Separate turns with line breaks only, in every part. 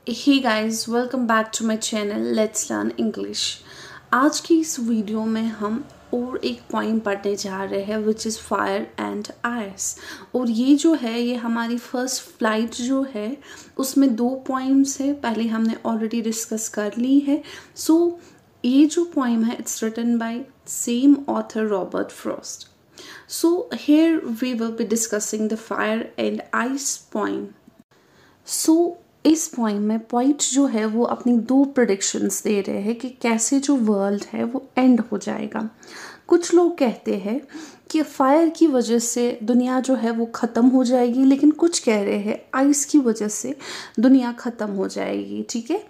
Hey guys, welcome back to my channel let's learn English. आज की इस video में हम और एक पॉइंट पढ़ने जा रहे हैं which is fire and ice. और ये जो है ये हमारी फर्स्ट फ्लाइट जो है उसमें 2 पॉइंट्स है, पहले हमने ऑलरेडी डिस्कस कर ली है। सो ये जो पोएम है it's written by same author Robert Frost. So here we will be discussing the fire and ice poem. सो इस पोइम में पोइट जो है वो अपनी 2 प्रेडिक्शंस दे रहे हैं कि कैसे जो वर्ल्ड है वो एंड हो जाएगा। कुछ लोग कहते हैं कि फायर की वजह से दुनिया जो है वो ख़त्म हो जाएगी, लेकिन कुछ कह रहे हैं आइस की वजह से दुनिया ख़त्म हो जाएगी। ठीक है,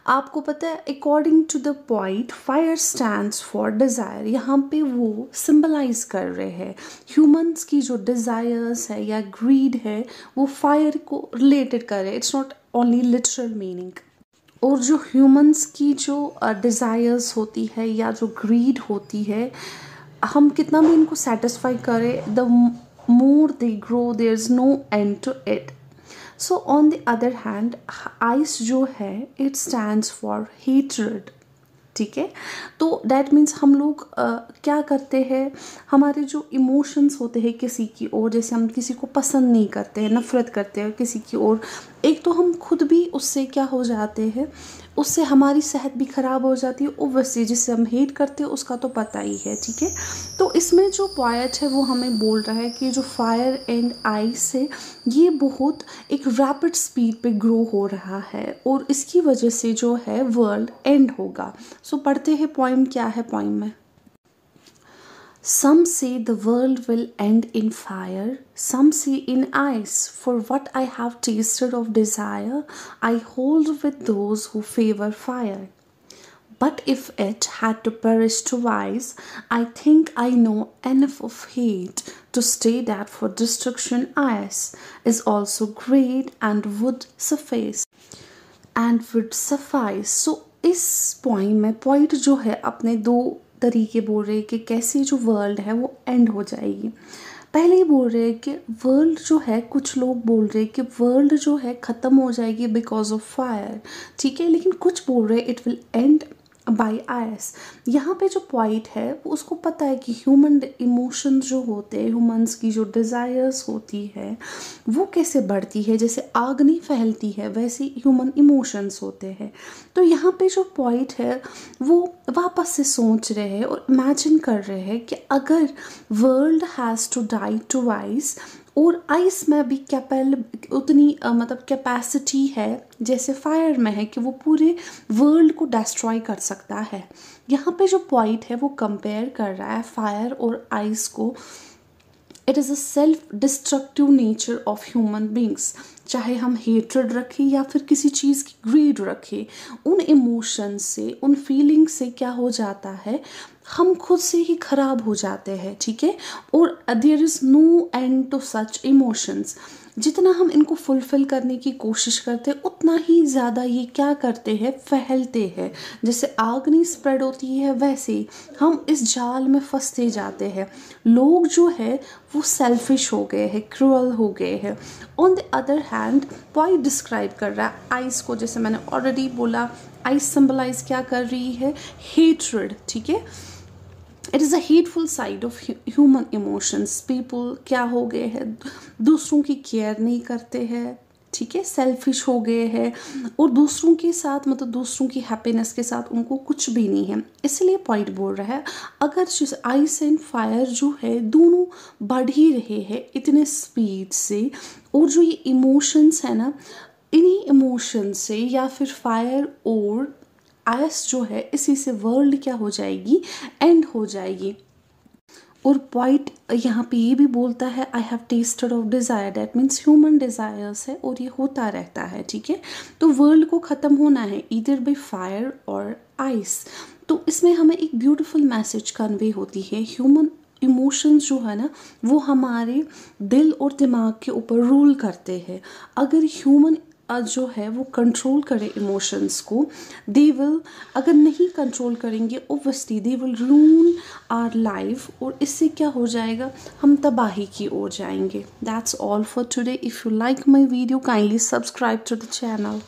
आपको पता है according to the point fire stands for desire. यहाँ पे वो सिंबलाइज कर रहे हैं ह्यूमंस की जो डिज़ायर्स है या ग्रीड है वो फायर को रिलेटेड कर रहे हैं। It's not only literal meaning. और जो ह्यूमंस की जो डिज़ायर्स होती है या जो ग्रीड होती है, हम कितना भी इनको सेटिस्फाई करें, the more they grow there is no end to it. So on the other hand ice जो है इट स्टैंड्स फॉर हेट्रेड। ठीक है, तो डैट मीन्स हम लोग क्या करते हैं, हमारे जो इमोशंस होते हैं किसी की ओर, जैसे हम किसी को पसंद नहीं करते हैं, नफ़रत करते हैं किसी की ओर, एक तो हम खुद भी उससे क्या हो जाते हैं, उससे हमारी सेहत भी ख़राब हो जाती है। ओवैसे जिससे हम हेट करते हैं उसका तो पता ही है। ठीक है, तो इसमें जो पोएट है वो हमें बोल रहा है कि जो फायर एंड आइस है ये बहुत एक रैपिड स्पीड पे ग्रो हो रहा है और इसकी वजह से जो है वर्ल्ड एंड होगा। सो पढ़ते हैं पोइम क्या है पोइम में। Some say the world will end in fire, some say in ice. For what I have tasted of desire, I hold with those who favor fire. But if it had to perish twice, I think I know enough of hate to state that for destruction ice is also great and would suffice. So इस poem में point जो है अपने 2 तरीके बोल रहे हैं कि कैसे जो वर्ल्ड है वो एंड हो जाएगी। पहले ही बोल रहे हैं कि वर्ल्ड जो है, कुछ लोग बोल रहे हैं कि वर्ल्ड जो है ख़त्म हो जाएगी बिकॉज ऑफ फायर। ठीक है, लेकिन कुछ बोल रहे हैं it will end by ice. यहाँ पे जो पॉइंट है वो उसको पता है कि ह्यूमन इमोशंस जो होते हैं, ह्यूमंस की जो डिज़ायर्स होती है वो कैसे बढ़ती है, जैसे आग नहीं फैलती है वैसे ह्यूमन इमोशंस होते हैं। तो यहाँ पे जो पॉइंट है वो वापस से सोच रहे हैं और इमेजिन कर रहे हैं कि अगर world has to die twice और आइस में भी उतनी मतलब कैपेसिटी है जैसे फायर में है कि वो पूरे वर्ल्ड को डिस्ट्रॉय कर सकता है। यहाँ पे जो पॉइंट है वो कंपेयर कर रहा है फायर और आइस को। It is a self destructive nature of human beings. चाहे हम हेट्रेड रखें या फिर किसी चीज़ की ग्रीड रखें, उन इमोशन से, उन फीलिंग से क्या हो जाता है, हम खुद से ही ख़राब हो जाते हैं। ठीक है, और there is no end to such emotions. जितना हम इनको फुलफ़िल करने की कोशिश करते हैं उतना ही ज़्यादा ये क्या करते हैं, फैलते हैं। जैसे आग नहीं स्प्रेड होती है वैसे ही हम इस जाल में फंसते जाते हैं। लोग जो है वो सेल्फिश हो गए हैं, क्रूअल हो गए हैं। On the other hand point describe कर रहा है आइस को, जैसे मैंने ऑलरेडी बोला आइस सिंबलाइज क्या कर रही है, हेट्रेड। ठीक है, it is a hateful side of human emotions. People क्या हो गए हैं, दूसरों की केयर नहीं करते हैं। ठीक है, सेल्फिश हो गए हैं और दूसरों के साथ मतलब दूसरों की हैप्पीनेस के साथ उनको कुछ भी नहीं है। इसलिए पॉइंट बोल रहा है अगर आइस एंड फायर जो है दोनों बढ़ ही रहे हैं इतने स्पीड से, और जो ये इमोशंस है ना, इन्हीं इमोशंस से या फिर फायर और आइस जो है इसी से वर्ल्ड क्या हो जाएगी, एंड हो जाएगी। और पॉइंट यहाँ पे ये भी बोलता है I have tested of desire, that means human desires है और ये होता रहता है। ठीक है, तो वर्ल्ड को ख़त्म होना है ईदर बाय फायर और आइस। तो इसमें हमें एक ब्यूटीफुल मैसेज कन्वे होती है। ह्यूमन इमोशंस जो है ना वो हमारे दिल और दिमाग के ऊपर रूल करते हैं। अगर ह्यूमन जो है वो कंट्रोल करे इमोशंस को, दे विल, अगर नहीं कंट्रोल करेंगे obviously they will ruin our life, और इससे क्या हो जाएगा, हम तबाही की ओर जाएंगे। That's all for today. If you like my video kindly subscribe to the channel.